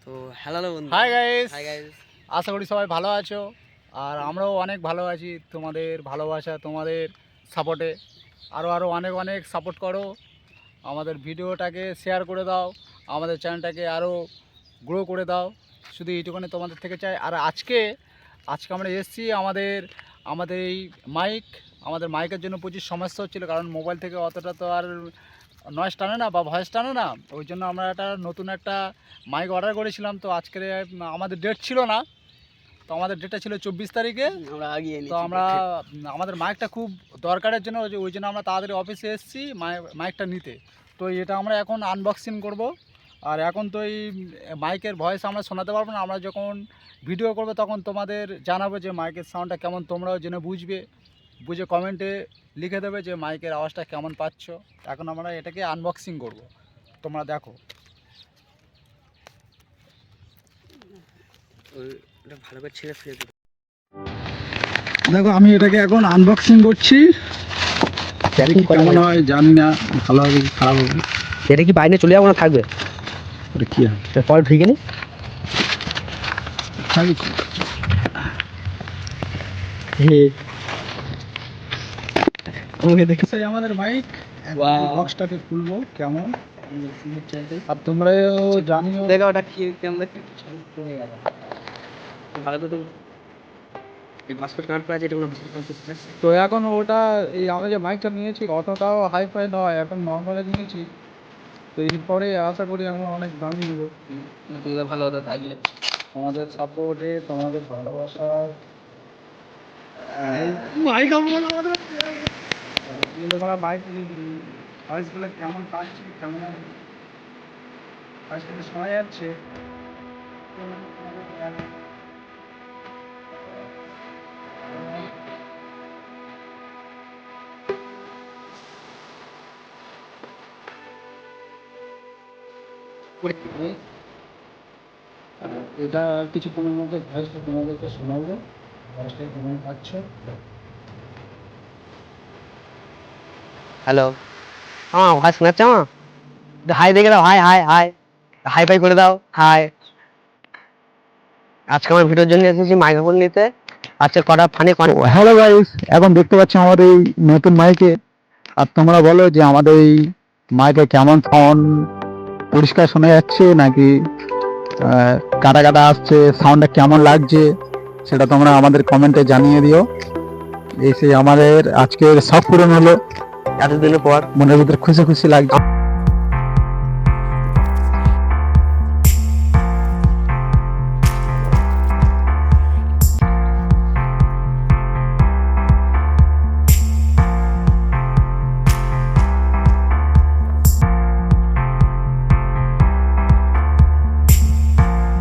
তো হ্যালো বন্ধু। Hi guys, hi guys. আশা করি সবাই ভালো আছো। আর আমরাও অনেক ভালো আছি। তোমাদের ভালোবাসা, তোমাদের সাপোর্টে আরও অনেক অনেক সাপোর্ট করো। আমাদের ভিডিওটাকে শেয়ার করে দাও, আমাদের চ্যানেলটাকে আরও গ্রো করে দাও। শুধু এইটুকুনি তোমাদের থেকে চাই। আর আজকে আমরা এসেছি আমাদের আমাদের এই আমাদের মাইকের জন্য প্রচুর সমস্যা হচ্ছিলো, কারণ মোবাইল থেকে অতটা তো আর নয়েজ টানে না বা ভয়েস টানে না। ওই জন্য আমরা নতুন একটা মাইক অর্ডার করেছিলাম। তো আজকে আমাদের ডেট ছিল না, তো আমাদের ডেটটা ছিল 24 তারিখে। আমরা আগিয়ে তো আমরা আমাদের মাইকটা খুব দরকারের জন্য ওই জন্য আমরা তাড়াতাড়ি অফিসে এসেছি মাইকটা নিতে। তো এটা আমরা এখন আনবক্সিং করব। আর এখন তো এই মাইকের ভয়েস আমরা শোনাতে পারবো না। আমরা যখন ভিডিও করব তখন তোমাদের জানাবো যে মাইকের সাউন্ডটা কেমন, তোমরাও জেনে বুঝে কমেন্টে লিখে দেবে যে মাইকের আওয়াজটা কেমন পাচ্ছ। এখন আমরা এটাকে আনবক্সিং করব, তোমরা দেখো। ওটা ভালো করে ছিঁড়ে ফেলে দিই। দেখো আমি এটাকে এখন আনবক্সিং করছি। কেমন হয় জানি না, ভালো হবে কি খারাপ হবে। এটা কি বাইরে চলে যাবো না থাকবে? ওটা কি হয় পরে ঠিক নেই দেখছি আমাদের মাইক বক্সটাকে খুলবো কেমন। আর তোমরাও জানিও। দেখো ওটা কি কেমন দেখতে ভালো তো। এই পাসপোর্ট কার্ড আছে, এটা কোনো তো এখন ওটা এই আমরা যে মাইকটা নিয়েছি অতটাও হাইফাই নয়, এখন নর্মালে নিয়েছি। তো এরপরে আশা করি আমরা অনেক দামি নেবো। ভালো হতো থাকলে। তোমাদের সাপোর্টে, তোমাদের ভালোবাসা, মাইক আমাদের তোমরা মাইক ভয়েসগুলো কেমন পাচ্ছি, কেমন ভয়েসগুলো শোনা যাচ্ছে। এটা কিছুক্ষণের মধ্যে ভয়েসটা তোমাদেরকে শোনাবো, ভয়েসটা কেমন পাচ্ছ। হ্যালো, আমার ভয়েস শোনাচ্ছে? আমার হাই দেখে দাও, হাই হাই হাই হাই ফাই করে দাও, হাই। আজকে আমার ভিডিওর জন্য এসেছি মাইক্রোফোন নিতে। আজকে কটা ফানি। হ্যালো গাইস, এখন দেখতে পাচ্ছ আমাদের এই নতুন মাইকে। আর তোমরা বলো যে আমাদের এই মাইকে কেমন সাউন্ড, পরিষ্কার শোনা যাচ্ছে নাকি কাটা কাটা আসছে, সাউন্ডটা কেমন লাগছে সেটা তোমরা আমাদের কমেন্টে জানিয়ে দিও। এই সেই আমাদের আজকের শখ পূরণ হলো। এতদিনের পর মনের ভিতরে খুশি খুশি লাগছে।